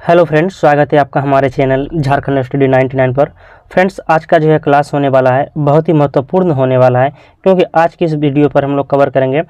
Hello friends, स्वागत है आपका हमारे चैनल झारखंड स्टडी 99 पर। फ्रेंड्स, आज का जो है क्लास होने वाला है बहुत ही महत्वपूर्ण होने वाला है, क्योंकि आज की इस वीडियो पर हम लोग कवर करेंगे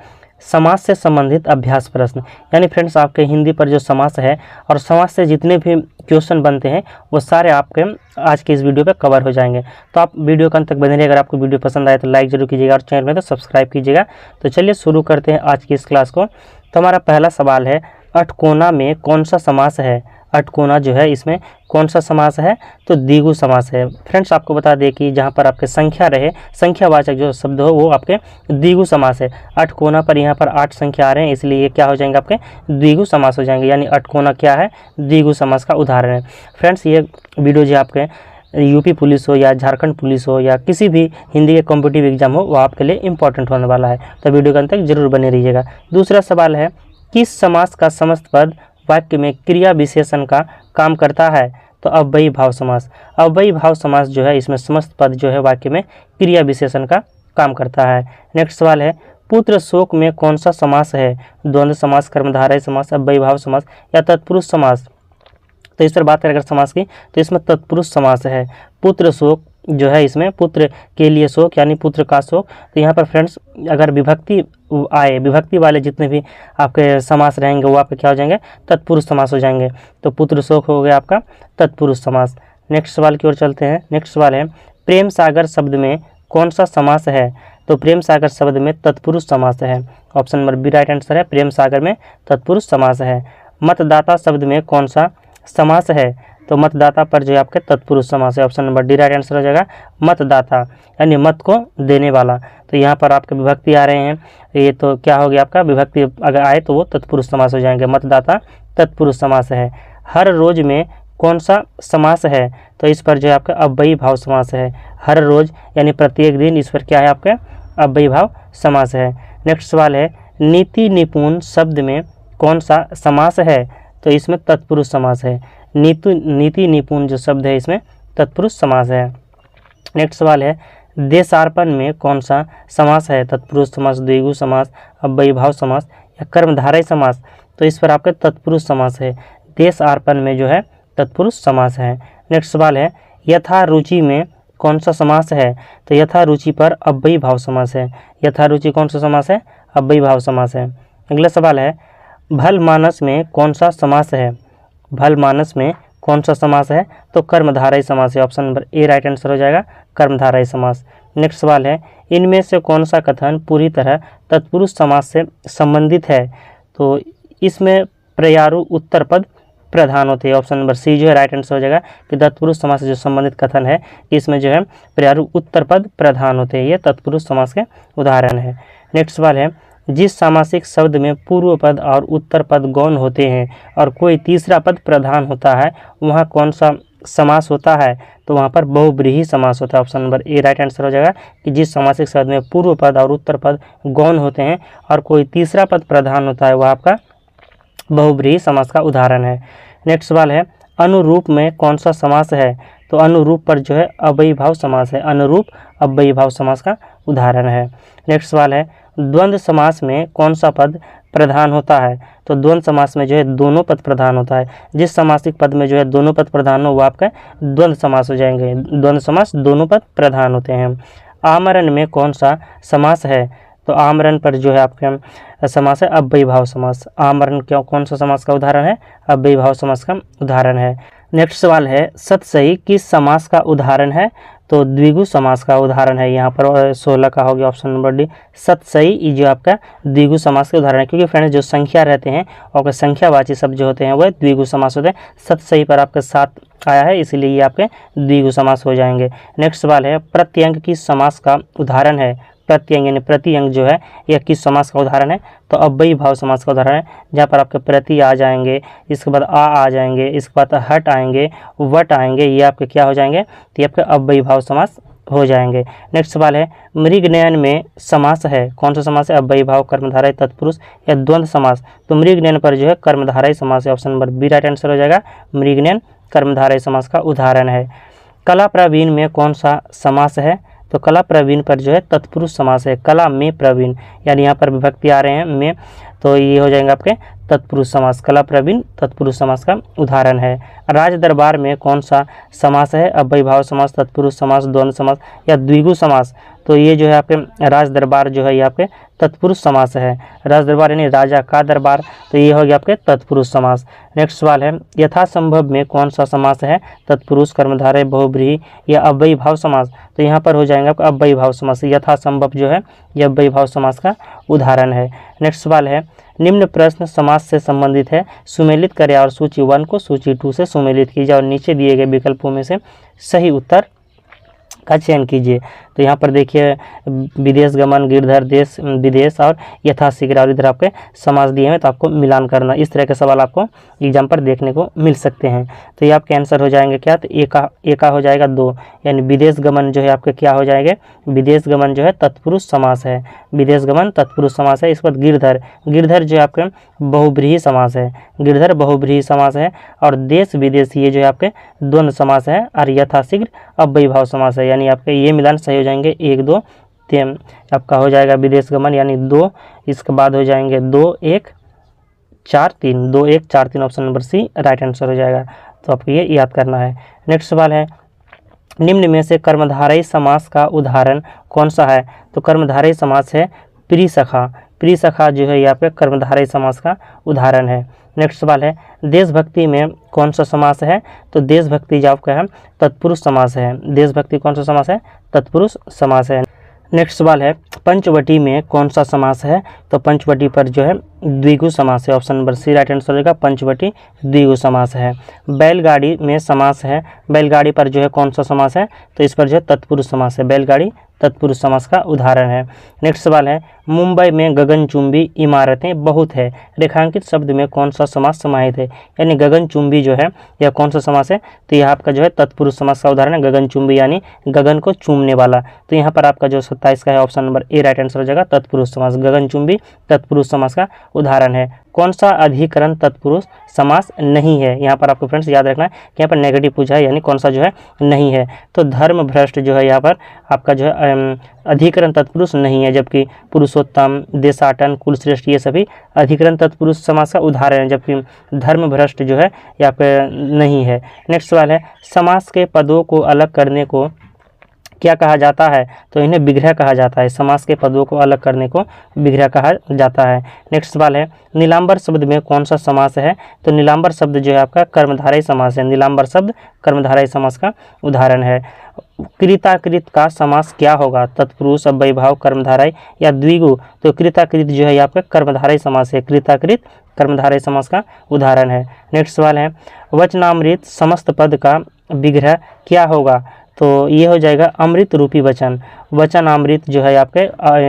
समास से संबंधित अभ्यास प्रश्न। यानी फ्रेंड्स, आपके हिंदी पर जो समास है और समास से जितने भी क्वेश्चन बनते हैं वो सारे आपके आज के इस वीडियो पे कवर हो जाएंगे। तो आप वीडियो के अंत तक बने रहिए। अगर आपको वीडियो पसंद आए तो लाइक जरूर कीजिएगा और चैनल में तो सब्सक्राइब कीजिएगा। तो चलिए शुरू करते हैं आज की इस क्लास को। तो हमारा पहला सवाल है, अठकोना में कौन सा समास है? अठकोना जो है इसमें कौन सा समास है? तो द्विगु समास है। फ्रेंड्स, आपको बता दें कि जहाँ पर आपके संख्या रहे, संख्यावाचक जो शब्द हो वो आपके द्विगु समास है। अठकोना पर यहाँ पर 8 संख्या आ रहे हैं, इसलिए ये क्या हो जाएंगे? आपके द्विगु समास हो जाएंगे। यानी अठकोना क्या है? द्विगु समास का उदाहरण है। फ्रेंड्स, ये वीडियो जो आपके यूपी पुलिस हो या झारखंड पुलिस हो या किसी भी हिंदी के कॉम्पिटिटिव एग्जाम हो, वो आपके लिए इंपॉर्टेंट होने वाला है। तो वीडियो के अंत तक जरूर बने रहिएगा। दूसरा सवाल है, किस समास का समस्त पद वाक्य में क्रिया विशेषण का काम करता है? तो अव्ययी भाव समास। अव्ययी भाव समास जो है इसमें समस्त पद जो है वाक्य में क्रिया विशेषण का काम करता है। नेक्स्ट सवाल है, पुत्र शोक में कौन सा समास है? द्वंद्व समास, कर्मधारय समास, अव्ययी भाव समास या तत्पुरुष समास? तो इस पर बात करें अगर समास की, तो इसमें तत्पुरुष समास है। पुत्र शोक जो है इसमें पुत्र के लिए शोक यानी पुत्र का शोक। तो यहाँ पर फ्रेंड्स अगर विभक्ति आए, विभक्ति वाले जितने भी आपके समास रहेंगे वो आपके क्या हो जाएंगे? तत्पुरुष समास हो जाएंगे। तो पुत्र शोक हो गया आपका तत्पुरुष समास। नेक्स्ट सवाल की ओर चलते हैं। नेक्स्ट सवाल है, प्रेम सागर शब्द में कौन सा समास है? तो प्रेम सागर शब्द में तत्पुरुष समास है। Option number B right answer है, प्रेम सागर में तत्पुरुष समास है। मतदाता शब्द में कौन सा समास है? तो मतदाता पर जो है आपके तत्पुरुष समास है। Option number D right answer हो जाएगा, मतदाता यानी मत को देने वाला। तो यहाँ पर आपके विभक्ति आ रहे हैं, ये तो क्या हो गया आपका? विभक्ति अगर आए तो वो तत्पुरुष समास हो जाएंगे। मतदाता तत्पुरुष समास है। हर रोज में कौन सा समास है? तो इस पर जो है आपका अव्ययी भाव समास है। हर रोज यानी प्रत्येक दिन, इस पर क्या है आपका? अव्ययी भाव समास है। नेक्स्ट सवाल है, नीति निपुण शब्द में कौन सा समास है? तो इसमें तत्पुरुष समास है। नीति निपुण जो शब्द है इसमें तत्पुरुष समास है। नेक्स्ट सवाल है, देशार्पण में कौन सा समास है? तत्पुरुष समास, द्विगु समास, अव्ययी भाव समास या कर्मधारय समास? तो इस पर आपका तत्पुरुष समास है। देशार्पण में जो है तत्पुरुष समास है। नेक्स्ट सवाल है, यथा रुचि में कौन सा समास है? तो यथा रुचि पर अव्ययी भाव समास है। यथा रुचि कौन सा समास है? अव्ययी भाव समास है। अगला सवाल है, भल मानस में कौन सा समास है? भल मानस में कौन सा समास है? तो कर्मधारय समास है। Option number A right answer हो जाएगा, कर्मधारय समास। नेक्स्ट सवाल है, इनमें से कौन सा कथन पूरी तरह तत्पुरुष समास से संबंधित है? तो इसमें प्रयारु उत्तर पद प्रधान होते हैं। ऑप्शन नंबर सी जो है राइट आंसर हो जाएगा कि तत्पुरुष समास से जो संबंधित कथन है इसमें जो है प्रयारु उत्तर पद प्रधान होते हैं। ये तत्पुरुष समास के उदाहरण है। नेक्स्ट सवाल है, जिस सामासिक शब्द में पूर्व पद और उत्तर पद गौण होते हैं और कोई तीसरा पद प्रधान होता है, वहाँ कौन सा समास होता है? तो वहाँ पर बहुब्रीहि समास होता है। Option number A right answer हो जाएगा कि जिस सामासिक शब्द में पूर्व पद और उत्तर पद गौण होते हैं और कोई तीसरा पद प्रधान होता है, वह आपका बहुब्रीहि समास का उदाहरण है। नेक्स्ट सवाल है, अनुरूप में कौन सा समास है? तो अनुरूप पर जो है अव्ययी भाव समास है। अनुरूप अव्ययी भाव समास का उदाहरण है। नेक्स्ट सवाल है, द्वंद्व समास में कौन सा पद प्रधान होता है? तो द्वंद्व समास में जो है दोनों पद प्रधान होता है। जिस समासिक पद में जो है दोनों पद प्रधान हो वो आपका द्वंद्व समास हो जाएंगे। द्वंद्व समास दोनों पद प्रधान होते हैं। आमरण में कौन सा समास है? तो आमरण पर जो है आपके समास है अव्ययी भाव समास। आमरण क्यों कौन सा समास का उदाहरण है? अव्ययी भाव समास का उदाहरण है। नेक्स्ट सवाल है, सतसई किस समास का उदाहरण है? तो द्विगु समास का उदाहरण है। यहाँ पर 16 का हो गया ऑप्शन नंबर डी। सतसई जो आपका द्विगु समास के उदाहरण है, क्योंकि फ्रेंड्स जो संख्या रहते हैं और संख्यावाची शब्द जो होते हैं वह द्विगु समास होते हैं। सतसई पर आपके 7 आया है, इसीलिए ये आपके द्विगु समास हो जाएंगे। नेक्स्ट सवाल है, प्रत्यंग किस समास का उदाहरण है? प्रत्यंग यानी प्रतिअंग जो है यह किस समास का उदाहरण है? तो अव्ययी भाव समास का उदाहरण है, जहाँ पर आपके प्रति आ जाएंगे, इसके बाद आ जाएंगे, इसके बाद हट आएंगे, वट आएंगे, ये आपके क्या हो जाएंगे? तो ये आपके अव्ययी भाव समास हो जाएंगे। नेक्स्ट सवाल है, मृगनयन में समास है, कौन सा समास है? अव्ययी भाव, कर्मधारय, तत्पुरुष या द्वंद्व समास? तो मृगनयन पर जो है कर्मधारय समास है। Option number B right answer हो जाएगा, मृगनयन कर्मधारय समास का उदाहरण है। कला प्रवीण में कौन सा समास है? तो कला प्रवीण पर जो है तत्पुरुष समास है। कला में प्रवीण यानी यहाँ पर विभक्ति आ रहे हैं में, तो ये हो जाएंगे आपके तत्पुरुष समास, कला प्रवीण तत्पुरुष समास का उदाहरण है। राज दरबार में कौन सा समास है? अव्ययी भाव समास, तत्पुरुष समास, द्वंद्व समास या द्विगु समास। तो ये जो है आपके राज दरबार जो है ये आपके तत्पुरुष समास है। राज दरबार यानी राजा का दरबार, तो ये हो गया आपके तत्पुरुष समास। नेक्स्ट सवाल है, यथासंभव में कौन सा समास है? तत्पुरुष, कर्मधारय, बहुब्रीहि या अव्ययी भाव समास। तो यहाँ पर हो जाएंगे आपका अव्ययी भाव समास। यथासंभव जो है ये अव्ययी भाव समास का उदाहरण है। नेक्स्ट सवाल है, निम्न प्रश्न समास से संबंधित है, सुमेलित करें और सूची 1 को सूची 2 से सुमेलित कीजिए और नीचे दिए गए विकल्पों में से सही उत्तर का चयन कीजिए। तो यहाँ पर देखिए विदेश गमन, गिरधर, देश विदेश और यथाशीघ्र, और इधर आपके समास दिए हैं, तो आपको मिलान करना। इस तरह के सवाल आपको एग्जाम पर देखने को मिल सकते हैं। तो ये आपके आंसर हो जाएंगे क्या? तो ए का हो जाएगा 2, यानी विदेश गमन जो है आपके क्या हो जाएंगे? विदेश गमन जो है तत्पुरुष समास है। विदेश गमन तत्पुरुष समास है। इसके बाद गिरधर, गिरधर जो है आपके बहुब्रीहि समास है। गिरधर बहुब्रीहि समास है। और देश विदेश ये जो है आपके द्वंद्व समास है। और यथाशीघ्र अव्ययी भाव समास है, यानी आपके ये मिलान सही हो जाएंगे 1 2 3। आपका हो जाएगा विदेश गमन यानी 2, इसके बाद हो जाएंगे 2 1 4 3, 2 1 4 3, option number C right answer हो जाएगा। तो आपको ये याद करना है। नेक्स्ट सवाल है, निम्न में से कर्मधारय समास का उदाहरण कौन सा है? तो कर्मधारय समास है प्रियसखा। प्रियसखा जो है यहाँ पे कर्मधारय समास का उदाहरण है। नेक्स्ट सवाल है, देशभक्ति में कौन सा समास है? तो देशभक्ति जो आपका है तत्पुरुष समास है। देशभक्ति कौन सा समास है? तत्पुरुष समास है। नेक्स्ट सवाल है, पंचवटी में कौन सा समास है? तो पंचवटी पर जो है द्विगु समास है। Option number C right answer हो जाएगा, पंचवटी द्विगु समास है। बैलगाड़ी में समास है। बैलगाड़ी पर जो है कौन सा समास है? तो इस पर जो है तत्पुरुष समास है। बैलगाड़ी तत्पुरुष समास का उदाहरण है। नेक्स्ट सवाल है, मुंबई में गगनचुंबी इमारतें बहुत है, रेखांकित शब्द में कौन सा समास समाहित है? यानी गगनचुंबी जो है यह कौन सा समास है? तो यह आपका जो है तत्पुरुष समास का उदाहरण है। गगनचुंबी यानी गगन को चूमने वाला। तो यहाँ पर आपका जो 27 का है option number A right answer हो जाएगा, तत्पुरुष समास। गगनचुंबी तत्पुरुष समास का उदाहरण है। कौन सा अधिकरण तत्पुरुष समास नहीं है? यहाँ पर आपको फ्रेंड्स याद रखना है कि यहाँ पर नेगेटिव पूछा है, यानी कौन सा जो है नहीं है। तो धर्म भ्रष्ट जो है यहाँ पर आपका जो है अधिकरण तत्पुरुष नहीं है, जबकि पुरुषोत्तम, देशाटन, कुलश्रेष्ठ ये सभी अधिकरण तत्पुरुष समास का उदाहरण है, जबकि धर्म भ्रष्ट जो है यहाँ पे नहीं है। नेक्स्ट सवाल है, समास के पदों को अलग करने को क्या कहा जाता है? तो इन्हें विग्रह कहा जाता है। समास के पदों को अलग करने को विग्रह कहा जाता है। नेक्स्ट सवाल है, नीलांबर शब्द में कौन सा समास है? तो नीलांबर शब्द जो है आपका कर्मधारय समास है। नीलांबर शब्द कर्मधारय समास का उदाहरण है। कृताकृत का समास क्या होगा? तत्पुरुष, अव्ययी भाव, कर्मधारय या द्विगु। तो कृताकृत जो है आपका कर्मधारय समास है। कृताकृत कर्मधारय समास का उदाहरण है। नेक्स्ट सवाल है, वचनामृत समस्त पद का विग्रह क्या होगा? तो ये हो जाएगा अमृत रूपी वचन। वचन अमृत जो है आपके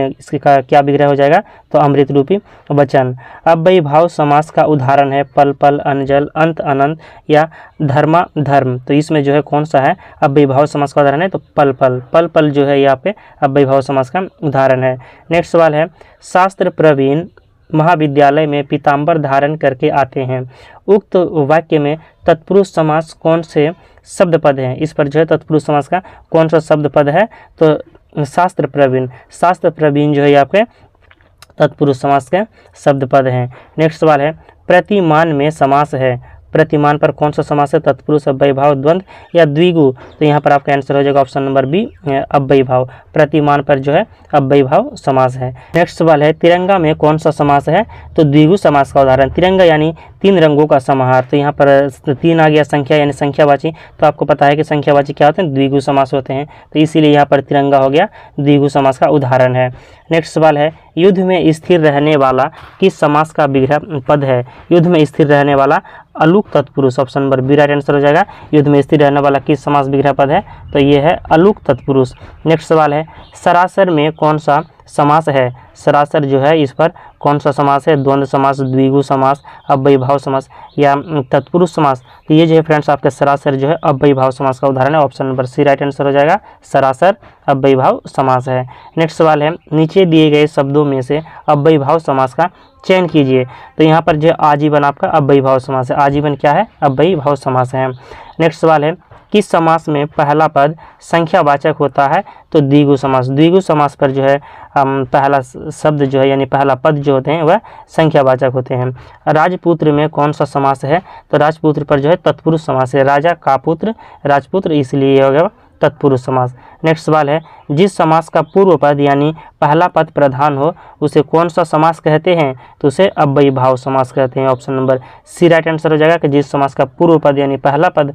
इसका क्या विग्रह हो जाएगा? तो अमृत रूपी वचन। अव्ययी भाव समास का उदाहरण है पल पल, अनजल, अंत अनंत या धर्मा धर्म। तो इसमें जो है कौन सा है अव्ययी भाव समास का उदाहरण है? तो पल पल। पल पल जो है यहाँ पे अव्ययी भाव समास का उदाहरण है। नेक्स्ट सवाल है, शास्त्र प्रवीण महाविद्यालय में पीताम्बर धारण करके आते हैं। उक्त वाक्य में तत्पुरुष समास कौन से शब्द पद हैं? इस पर जो है तत्पुरुष समास का कौन सा शब्द पद है? तो शास्त्र प्रवीण। शास्त्र प्रवीण जो है आपके तत्पुरुष समास के शब्द पद हैं। नेक्स्ट सवाल है, प्रतिमान में समास है। प्रतिमान पर कौन सा समास है? तत्पुरुष, अव्ययी भाव, द्वंद्व या द्विगु। तो यहाँ पर आपका आंसर हो जाएगा ऑप्शन नंबर बी, अव्ययी भाव। प्रतिमान पर जो है अव्ययी भाव समास है। नेक्स्ट सवाल है, तिरंगा में कौन सा समास है? तो द्विगु समास का उदाहरण। तिरंगा यानी 3 रंगों का समाहार। तो यहाँ पर 3 आ गया, संख्या यानी संख्यावाची। तो आपको पता है कि संख्यावाची क्या होते हैं? द्विगु समास होते हैं। तो इसीलिए यहाँ पर तिरंगा हो गया द्विगु समास का उदाहरण है। नेक्स्ट सवाल है, युद्ध में स्थिर रहने वाला किस समास का विग्रह पद है? युद्ध में स्थिर रहने वाला अलुक तत्पुरुष। Option number B right answer हो जाएगा। युद्ध में स्थिर रहने वाला किस समास विग्रह पद है? तो ये है अलुक तत्पुरुष। नेक्स्ट सवाल है, सरासर में कौन सा समास है? सरासर जो है इस पर कौन सा समास है? द्वंद्व समास, द्विगु समास, अव्ययी भाव समास या तत्पुरुष समास। तो ये जो है फ्रेंड्स आपके सरासर जो है अव्ययी भाव समास का उदाहरण है। Option number C right answer हो जाएगा, सरासर अव्ययी भाव समास है। नेक्स्ट सवाल है, नीचे दिए गए शब्दों में से अव्ययी भाव समास का चयन कीजिए। तो यहाँ पर जो आजीवन आपका अव्ययी भाव समास है। आजीवन क्या है? अव्ययी भाव समास है। नेक्स्ट सवाल है, किस समास में पहला पद संख्यावाचक होता है? तो द्विगु समास। द्विगु समास पर जो है पहला शब्द जो है यानी पहला पद जो होते हैं वह संख्यावाचक होते हैं। राजपुत्र में कौन सा समास है? तो राजपुत्र पर जो है तत्पुरुष समास है। राजा का पुत्र राजपुत्र, इसलिए ये हो गया तत्पुरुष समास। नेक्स्ट सवाल है, जिस समास का पूर्व पद यानी पहला पद प्रधान हो उसे कौन सा समास कहते हैं? तो उसे अव्ययीभाव समास कहते हैं। Option number C right answer हो जाएगा कि जिस समास का पूर्व पद यानी पहला पद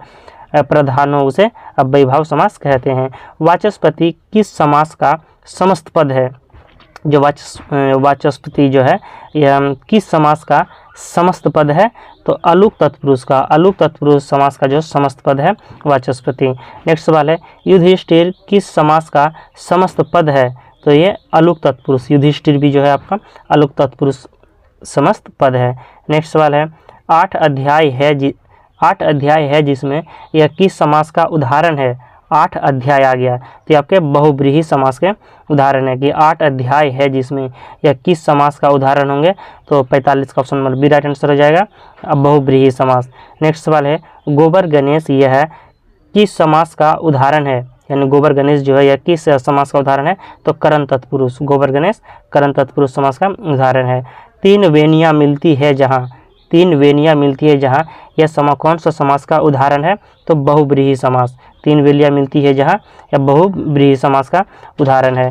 प्रधान हो उसे अव्ययीभाव समास कहते हैं। वाचस्पति किस समास का समस्त पद है? जो वाचस्पति जो है यह किस समास का समस्त पद है? तो अलुक तत्पुरुष का, अलुक तत्पुरुष समास का जो समस्त पद है वाचस्पति। नेक्स्ट सवाल है, युधिष्ठिर किस समास का समस्त पद है? तो ये अलुक तत्पुरुष, युधिष्ठिर भी जो है आपका अलुक तत्पुरुष समस्त पद है। नेक्स्ट सवाल है, 8 अध्याय है जिसमें यह किस समास का उदाहरण है? 8 अध्याय आ गया तो ये आपके बहुब्रीहि समास के उदाहरण है कि 8 अध्याय है जिसमें यह किस समास का उदाहरण होंगे? तो 45 का option number B right answer हो जाएगा, अब बहुब्रीहि समास। नेक्स्ट सवाल है, गोबर गणेश यह किस समास का उदाहरण है? यानी गोबर गणेश जो है यह किस समास का उदाहरण है? तो करण तत्पुरुष, गोबर गणेश करण तत्पुरुष समास का उदाहरण है। 3 वेनियाँ मिलती है जहाँ, 3 वेनियाँ मिलती है जहाँ यह कौन सा समास का उदाहरण है? तो बहुब्रीहि समास। 3 वेलियाँ मिलती है जहाँ यह बहुब्रीहि समास का उदाहरण है।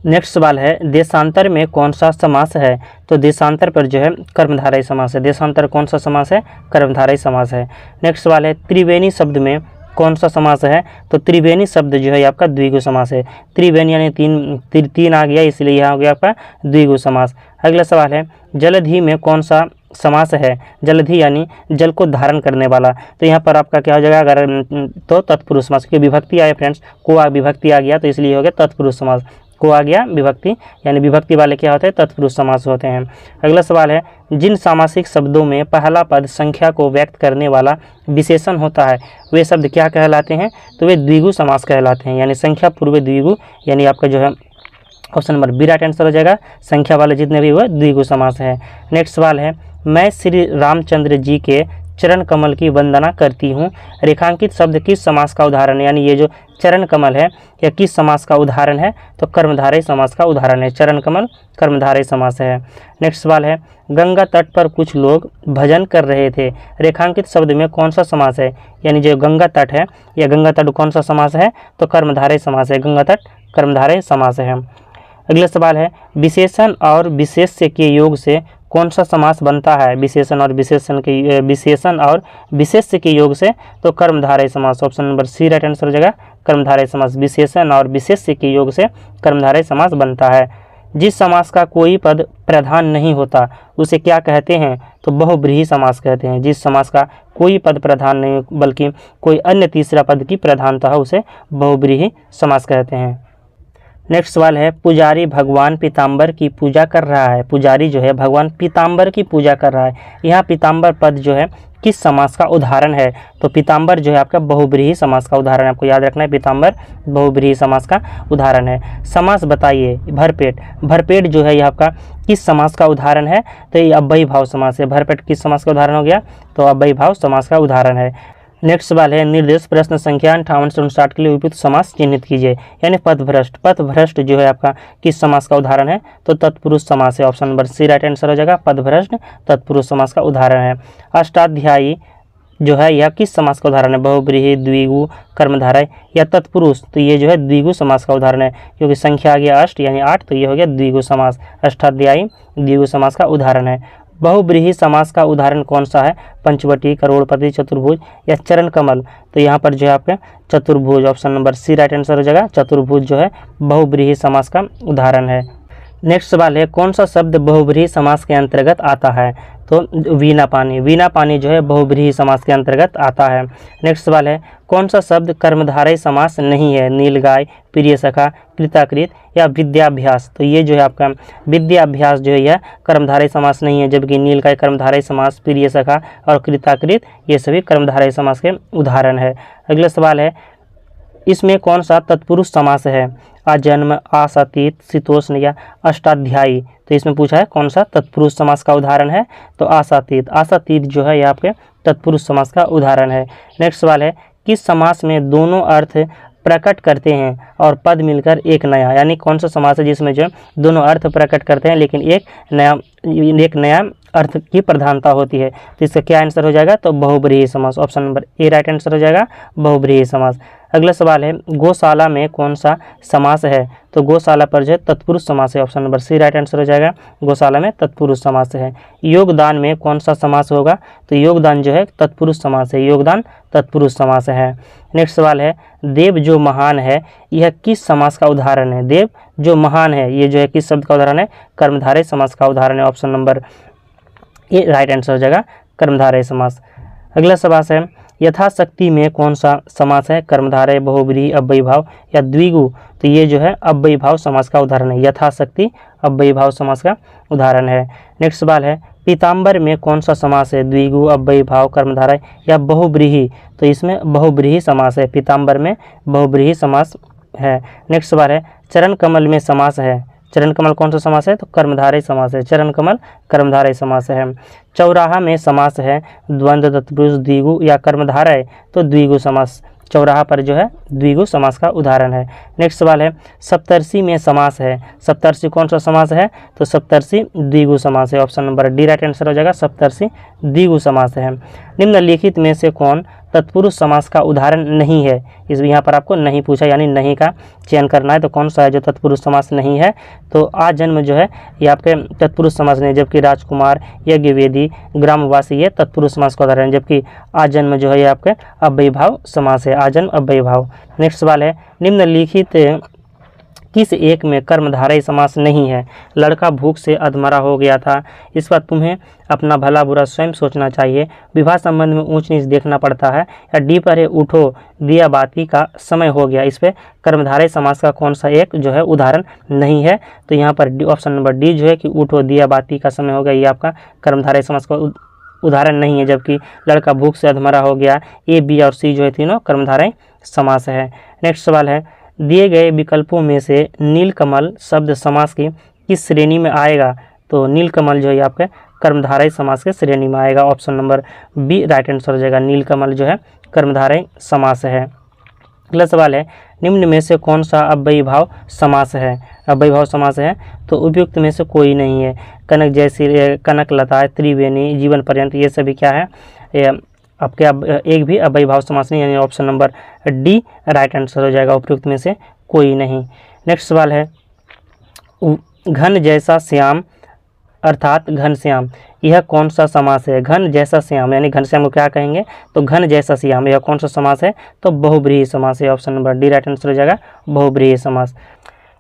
नेक्स्ट सवाल है, देशांतर में कौन सा समास है? तो देशांतर पर जो है कर्मधारय समास है। देशांतर कौन सा समास है? कर्मधारय समास है। नेक्स्ट सवाल है, त्रिवेणी शब्द में कौन सा समास है? तो त्रिवेणी शब्द जो है आपका द्विगु समास है। त्रिवेणी यानी तीन आ गया, इसलिए यहाँ हो गया आपका द्विगु समास। अगला सवाल है, जलधि में कौन सा समास है? जलधि यानी जल को धारण करने वाला। तो यहाँ पर आपका क्या हो जाएगा? अगर तो तत्पुरुष समास, क्योंकि विभक्ति आए फ्रेंड्स, को विभक्ति आ गया तो इसलिए हो गया तत्पुरुष समास। को आ गया विभक्ति, यानी विभक्ति वाले क्या होते हैं? तत्पुरुष समास होते हैं। अगला सवाल है, जिन सामासिक शब्दों में पहला पद संख्या को व्यक्त करने वाला विशेषण होता है वे शब्द क्या कहलाते हैं? तो वे द्विगु समास कहलाते हैं, यानी संख्या पूर्व द्विगु, यानी आपका जो है option number B right answer हो जाएगा, संख्या वाले जितने भी हुए द्विगु समास है। नेक्स्ट सवाल है, मैं श्री रामचंद्र जी के चरण कमल की वंदना करती हूँ रेखांकित शब्द किस समास का उदाहरण है? यानी ये जो चरण कमल है यह किस समास का उदाहरण है? तो कर्मधारय समास का उदाहरण है। चरण कमल कर्मधारय समास है। नेक्स्ट सवाल है, गंगा तट पर कुछ लोग भजन कर रहे थे रेखांकित शब्द में कौन सा समास है? यानी जो गंगा तट है यह गंगा तट कौन सा समास है? तो कर्मधारय समास है। गंगा तट कर्मधारय समास है। अगला सवाल है, विशेषण और विशेष्य के योग से कौन सा समास बनता है? विशेषण और विशेष्य के योग से तो कर्मधारय समास। Option number C right answer हो जाएगा, कर्मधारय समास। विशेषण और विशेष्य के योग से कर्मधारय समास बनता है। जिस समास का कोई पद प्रधान नहीं होता उसे क्या कहते हैं? तो बहुब्रीहि समास कहते हैं। जिस समास का कोई पद प्रधान नहीं बल्कि कोई अन्य तीसरा पद की प्रधानता है उसे बहुब्रीहि समास कहते हैं। नेक्स्ट सवाल है, पुजारी भगवान पीताम्बर की पूजा कर रहा है। पुजारी जो है भगवान पीताम्बर की पूजा कर रहा है। यहाँ पीताम्बर पद जो है किस समास का उदाहरण है? तो पीताम्बर जो है आपका बहुब्रीहि समास का उदाहरण है। आपको याद रखना है, पीताम्बर बहुब्रीहि समास का उदाहरण है। समास बताइए, भरपेट। भरपेट जो है यह आपका किस समास का उदाहरण है? तो ये अव्ययीभाव समास है। भरपेट किस समास का उदाहरण हो गया? तो अव्ययीभाव समास का उदाहरण है। नेक्स्ट सवाल है, निर्देश प्रश्न संख्या 58 से 59 के लिए उपयुक्त समास चिन्हित कीजिए। यानी पथभ्रष्ट। पथभ्रष्ट जो है आपका किस समास का उदाहरण है? तो तत्पुरुष समास है। Option number C right answer हो जाएगा, पथभ्रष्ट तत्पुरुष समास का उदाहरण है। अष्टाध्यायी जो है यह किस समास का उदाहरण है? बहुब्रीहि, द्विगु, कर्मधारय या तत्पुरुष। तो ये जो है द्विगु समास का उदाहरण है, क्योंकि संख्या आ गया अष्ट यानी 8, तो ये हो गया द्विगु समास। अष्टाध्यायी द्विगु समास का उदाहरण है। बहुब्रीहि समास का उदाहरण कौन सा है? पंचवटी, करोड़पति, चतुर्भुज या चरण कमल। तो यहाँ पर जो है आपके चतुर्भुज। Option number C right answer हो जाएगा, चतुर्भुज जो है बहुब्रीहि समास का उदाहरण है। नेक्स्ट सवाल है, कौन सा शब्द बहुब्रीहि समास के अंतर्गत आता है? तो वीणा पानी। वीणा पानी जो है बहुब्रीहि समास के अंतर्गत आता है। नेक्स्ट सवाल है, कौन सा शब्द कर्मधारय समास नहीं है? नीलगाय, प्रिय सखा, कृताकृत या विद्याभ्यास। तो ये जो है आपका विद्याभ्यास जो है यह कर्मधारय समास नहीं है, जबकि नीलगाय कर्मधारय समास, प्रिय सखा और कृताकृत ये सभी कर्मधारय समास के उदाहरण है। अगला सवाल है, इसमें कौन सा तत्पुरुष समास है? अजन्म, आसातीत, शीतोष्ण या अष्टाध्यायी। तो इसमें पूछा है कौन सा तत्पुरुष समास का उदाहरण है? तो आसातीत। आसातीत जो है यह आपके तत्पुरुष समास का उदाहरण है। नेक्स्ट सवाल है, किस समास में दोनों अर्थ प्रकट करते हैं और पद मिलकर एक नया, यानी कौन सा समास है जिसमें जो दोनों अर्थ प्रकट करते हैं लेकिन एक नया अर्थ की प्रधानता होती है। तो इसका क्या आंसर हो जाएगा, तो बहुब्रीहि समास। Option number A right answer हो जाएगा, बहुब्रीहि समास। अगला सवाल है गौशाला में कौन सा समास है, तो गौशाला पर जो है तत्पुरुष समास है। Option number C right answer हो जाएगा, गौशाला में तत्पुरुष समास है। योगदान में कौन सा समास होगा, तो योगदान जो है तत्पुरुष समास है, योगदान तत्पुरुष समास है। नेक्स्ट सवाल है देव जो महान है यह किस समास का उदाहरण है, देव जो महान है ये जो है किस शब्द का उदाहरण है, कर्मधारय समास का उदाहरण है। Option number A right answer हो जाएगा, कर्मधारय समास। अगला समास है यथाशक्ति में कौन सा समास है, कर्मधारय, बहुब्रीहि, अव्ययी भाव या द्विगु, तो ये जो है अव्ययी भाव समास का उदाहरण है, यथाशक्ति अव्ययी भाव समास का उदाहरण है। नेक्स्ट सवाल है पीताम्बर में कौन सा समास है, द्विगु, अव्ययी भाव, कर्मधारय या बहुब्रीहि, तो इसमें बहुब्रीहि समास है, पीताम्बर में बहुब्रीहि समास है। नेक्स्ट सवाल है चरण कमल में समास है, चरण कमल कौन सा समास है, तो कर्मधारय समास है, चरण कमल कर्मधारय समास है। चौराहा में समास है द्वंद्व, तत्पुरुष, द्विगु या कर्मधारय, तो द्विगु समास, चौराहा पर जो है द्विगु समास का उदाहरण है। नेक्स्ट सवाल है सप्तर्षि में समास है, सप्तर्षि कौन सा समास है, तो सप्तर्षि द्विगु समास है। Option number D right answer हो जाएगा, सप्तर्षि द्विगु समास है। निम्नलिखित में से कौन तत्पुरुष समास का उदाहरण नहीं है, इस यहाँ पर आपको नहीं पूछा यानी नहीं का चयन करना है, तो कौन सा है जो तत्पुरुष समास नहीं है, तो आजन्म जो है ये आपके तत्पुरुष समास नहीं, जबकि राजकुमार, यज्ञवेदी, ग्रामवासी ये तत्पुरुष समास का उदाहरण है, जबकि आजन्म जो है ये आपके अव्ययी भाव समास है, आजन्म अव्ययी भाव। नेक्स्ट सवाल है निम्नलिखित किस एक में कर्मधारय समास नहीं है, लड़का भूख से अधमरा हो गया था, इस पर तुम्हें अपना भला बुरा स्वयं सोचना चाहिए, विवाह संबंध में ऊंच नीच देखना पड़ता है, या डी पर है उठो दिया बाती का समय हो गया, इस पर कर्मधारय समास का कौन सा एक जो है उदाहरण नहीं है, तो यहाँ पर ऑप्शन नंबर डी जो है कि उठो दिया बाती का समय हो गया ये आपका कर्मधारय समास का उदाहरण नहीं है, जबकि लड़का भूख से अधमरा हो गया ए, बी और सी जो है तीनों कर्मधारय समास है। नेक्स्ट सवाल है दिए गए विकल्पों में से नीलकमल शब्द समास की किस श्रेणी में आएगा, तो नीलकमल जो है आपके कर्मधारय समास के श्रेणी में आएगा। Option number B right answer हो जाएगा, नीलकमल जो है कर्मधारय समास है। अगला सवाल है निम्न में से कौन सा अव्ययी भाव समास है, अव्ययी भाव समास है, तो उपयुक्त में से कोई नहीं है, कनक जैसी, कनक लता, त्रिवेणी, जीवन पर्यंत ये सभी क्या है, आपके अब एक भी अव्ययी भाव समास नहीं, यानी option number D right answer हो जाएगा, उपयुक्त में से कोई नहीं। नेक्स्ट सवाल है घन जैसा श्याम अर्थात घनश्याम यह कौन सा समास है, घन जैसा श्याम यानी घनश्याम को क्या कहेंगे, तो घन जैसा श्याम यह कौन सा समास है, तो बहुब्रीहि समास है। Option number D right answer हो जाएगा, बहुब्रीहि समास।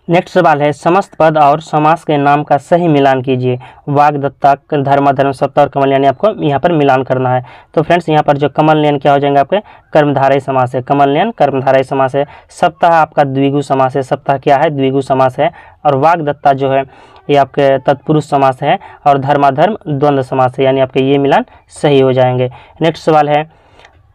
नेक्स्ट सवाल है समस्त पद और समास के नाम का सही मिलान कीजिए, वाग्दत्ता, धर्माधर्म, सप्ताह और कमलनयन आपको यहाँ पर मिलान करना है। तो फ्रेंड्स यहाँ पर जो कमलनयन क्या हो जाएंगे आपके कर्मधारय समास है, कमलनयन कर्मधारय समास है। सप्ताह आपका द्विगु समास है, सप्ताह क्या है द्विगु समास है। और वाग्दत्ता जो है ये आपके तत्पुरुष समास है, और धर्माधर्म द्वंद्व समास है, यानी आपके ये मिलान सही हो जाएंगे। नेक्स्ट सवाल है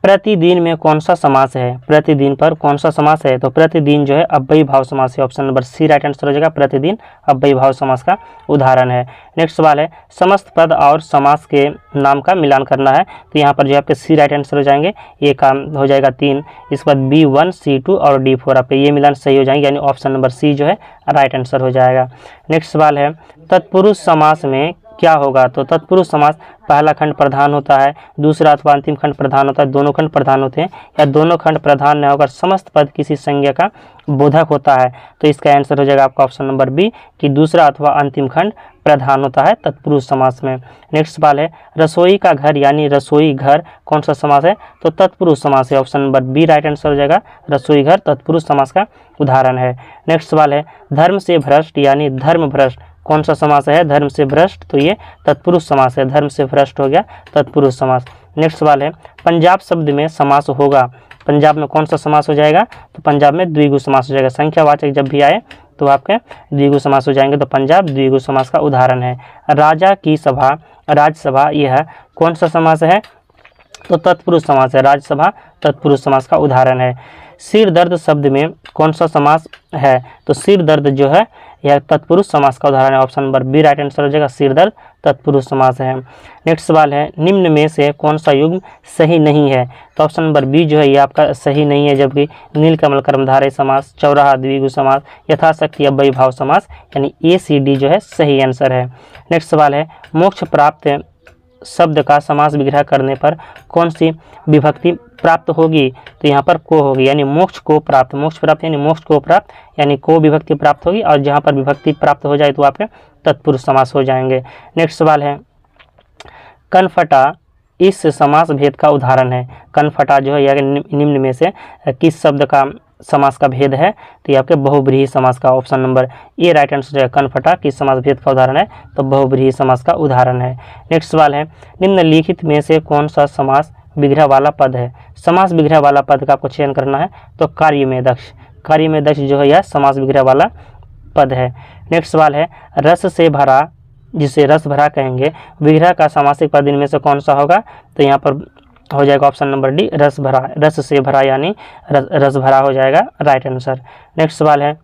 प्रतिदिन में कौन सा समास है, प्रतिदिन पर कौन सा समास है, तो प्रतिदिन जो है अव्ययी भाव समास है। Option number C right answer हो जाएगा, प्रतिदिन अव्ययी भाव समास का उदाहरण है। नेक्स्ट सवाल है समस्त पद और समास के नाम का मिलान करना है, तो यहाँ पर जो आपके सी राइट आंसर हो जाएंगे, ये काम हो जाएगा 3, इसके बाद B1, C2 और D4 आपके ये मिलान सही हो जाएंगे, यानी ऑप्शन नंबर सी जो है राइट आंसर हो जाएगा। नेक्स्ट सवाल है तत्पुरुष समास में क्या होगा, तो तत्पुरुष समास पहला खंड प्रधान होता है, दूसरा अथवा अंतिम खंड प्रधान होता है, दोनों खंड प्रधान होते हैं, या दोनों खंड प्रधान न होकर समस्त पद किसी संज्ञा का बोधक होता है, तो इसका आंसर हो जाएगा आपका ऑप्शन नंबर बी कि दूसरा अथवा अंतिम खंड प्रधान होता है तत्पुरुष समास में। नेक्स्ट सवाल है रसोई का घर यानी रसोई घर कौन सा समास है, तो तत्पुरुष समास है। Option number B right answer हो जाएगा, रसोई घर तत्पुरुष समास का उदाहरण है। नेक्स्ट सवाल है धर्म से भ्रष्ट यानी धर्म भ्रष्ट कौन सा समास है, धर्म से भ्रष्ट, तो ये तत्पुरुष समास है, धर्म से भ्रष्ट हो गया तत्पुरुष समास। नेक्स्ट सवाल है पंजाब शब्द में समास होगा, पंजाब में कौन सा समास हो जाएगा, तो पंजाब में द्विगु समास हो जाएगा, संख्यावाचक जब भी आए तो आपके द्विगु समास हो जाएंगे, तो पंजाब द्विगु समास का उदाहरण है। राजा की सभा, राज्यसभा, यह कौन सा समास है, तो तत्पुरुष समास है, राज्यसभा तत्पुरुष समास का उदाहरण है। सिर दर्द शब्द में कौन सा समास है, तो सिर दर्द जो है यह तत्पुरुष समास का उदाहरण है। Option number B right answer हो जाएगा, सिर दर्द तत्पुरुष समास है। नेक्स्ट सवाल है, निम्न में से कौन सा युग्म सही नहीं है? तो ऑप्शन नंबर बी जो है ये आपका सही नहीं है, जबकि नीलकमल कर्मधारय समास, चौराहा द्विगु समास, यथाशक्ति अव्ययी भाव समास, यानी ए सी डी जो है सही आंसर है। नेक्स्ट सवाल है, मोक्ष प्राप्त शब्द का समास विग्रह करने पर कौन सी विभक्ति प्राप्त होगी? तो यहाँ पर को होगी, यानी मोक्ष को प्राप्त, मोक्ष प्राप्त यानी मोक्ष को प्राप्त, यानी को विभक्ति प्राप्त होगी, और जहाँ पर विभक्ति प्राप्त हो जाए तो वहाँ पे तत्पुरुष समास हो जाएंगे। नेक्स्ट सवाल है, कनफटा इस समास भेद का उदाहरण है। कनफटा जो है यह निम्न में से किस शब्द का समास का भेद है? तो ये आपके बहुब्रीहि समास का। Option number A right answer है, कनफटा किस समास भेद का उदाहरण है? तो बहुब्रीहि समास का उदाहरण है। नेक्स्ट सवाल है, निम्नलिखित में से कौन सा समास विग्रह वाला पद है? समास विग्रह वाला पद का आपको चयन करना है। तो कार्य में दक्ष, कार्य में दक्ष जो है यह समास विग्रह वाला पद है। नेक्स्ट सवाल है, रस से भरा, जिसे रस भरा कहेंगे, विग्रह का समासिक पद इनमें से कौन सा होगा? तो यहाँ पर हो जाएगा ऑप्शन नंबर डी रस भरा, रस से भरा यानी रस भरा हो जाएगा राइट आंसर। नेक्स्ट सवाल है,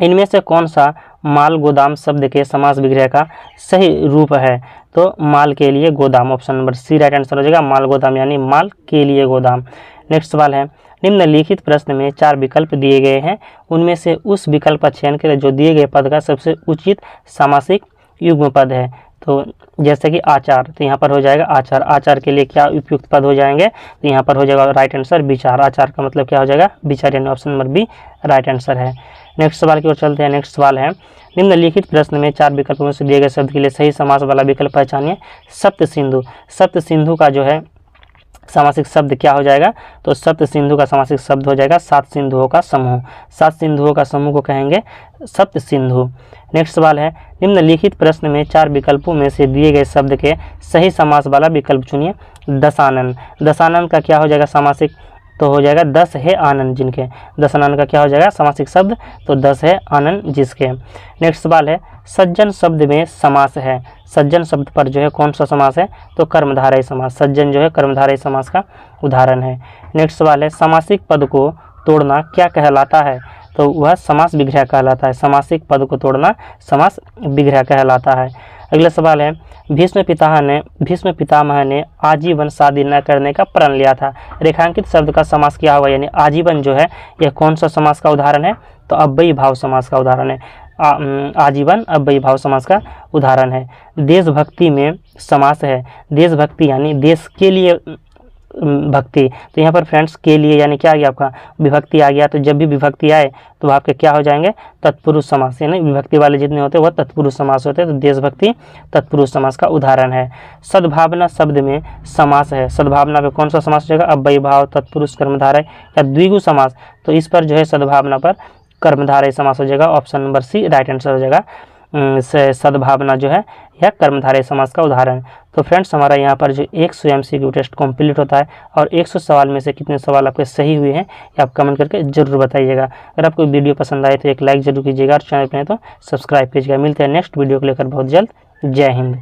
इनमें से कौन सा माल गोदाम शब्द के समास विग्रह का सही रूप है? तो माल के लिए गोदाम, option number C right answer हो जाएगा, माल गोदाम यानी माल के लिए गोदाम। नेक्स्ट सवाल है, निम्नलिखित प्रश्न में 4 विकल्प दिए गए हैं, उनमें से उस विकल्प का चयन करें जो दिए गए पद का सबसे उचित सामासिक युग्म पद है। तो जैसे कि आचार, तो यहाँ पर हो जाएगा आचार, आचार के लिए क्या उपयुक्त पद हो जाएंगे? तो यहाँ पर हो जाएगा राइट आंसर विचार, आचार का मतलब क्या हो जाएगा? विचार, यानी option number B right answer है। नेक्स्ट सवाल की ओर चलते हैं। नेक्स्ट सवाल है, निम्नलिखित प्रश्न में 4 विकल्पों में से दिए गए शब्द के लिए सही समास वाला विकल्प पहचानिए। सप्त सिंधु, सप्त सिंधु का जो है सामासिक शब्द क्या हो जाएगा? तो सप्त सिंधु का सामासिक शब्द हो जाएगा 7 सिंधुओं का समूह, 7 सिंधुओं का समूह को कहेंगे सप्त सिंधु। नेक्स्ट सवाल है, निम्नलिखित प्रश्न में 4 विकल्पों में से दिए गए शब्द के सही समास वाला विकल्प चुनिए। दशानन, दशानन का क्या हो जाएगा सामासिक? तो हो जाएगा 10 है आनंद जिनके, दशानन का क्या हो जाएगा सामासिक शब्द? तो 10 है आनंद जिसके। नेक्स्ट सवाल है, सज्जन शब्द में समास है, सज्जन शब्द पर जो है कौन सा समास है? तो कर्मधारय समास, सज्जन जो है कर्मधारय समास का उदाहरण है। नेक्स्ट सवाल है, सामासिक पद को तोड़ना क्या कहलाता है? तो वह समास विग्रह कहलाता है, सामासिक पद को तोड़ना समास विग्रह कहलाता है। अगला सवाल है, भीष्म पितामह ने आजीवन शादी न करने का प्रण लिया था, रेखांकित शब्द का समास क्या होगा? यानी आजीवन जो है यह कौन सा समास का उदाहरण है? तो अव्ययी भाव समास का उदाहरण है, आजीवन अव्ययी भाव समास का उदाहरण है। देशभक्ति में समास है, देशभक्ति यानी देश के लिए भक्ति, तो यहाँ पर फ्रेंड्स के लिए यानी क्या आ गया आपका? विभक्ति आ गया। तो जब भी विभक्ति आए तो आपके क्या हो जाएंगे? तत्पुरुष समास, यानी विभक्ति वाले जितने होते हैं वह तत्पुरुष समास होते हैं। तो देशभक्ति तत्पुरुष समास का उदाहरण है। सद्भावना शब्द में समास है, सद्भावना पे कौन सा समास हो जाएगा? अव्ययी भाव, तत्पुरुष, कर्मधारय या द्विगु समास। तो इस पर जो है सद्भावना पर कर्मधारय समास हो जाएगा, option number C right answer हो जाएगा। सद्भावना जो है यह कर्मधारय समास का उदाहरण। तो फ्रेंड्स हमारा यहाँ पर जो 100 MCQ टेस्ट कंप्लीट होता है और 100 सवाल में से कितने सवाल आपके सही हुए हैं ये आप कमेंट करके जरूर बताइएगा। अगर आपको वीडियो पसंद आए तो एक लाइक जरूर कीजिएगा और चैनल पर नहीं तो सब्सक्राइब कीजिएगा। मिलते हैं नेक्स्ट वीडियो को लेकर बहुत जल्द। जय हिंद।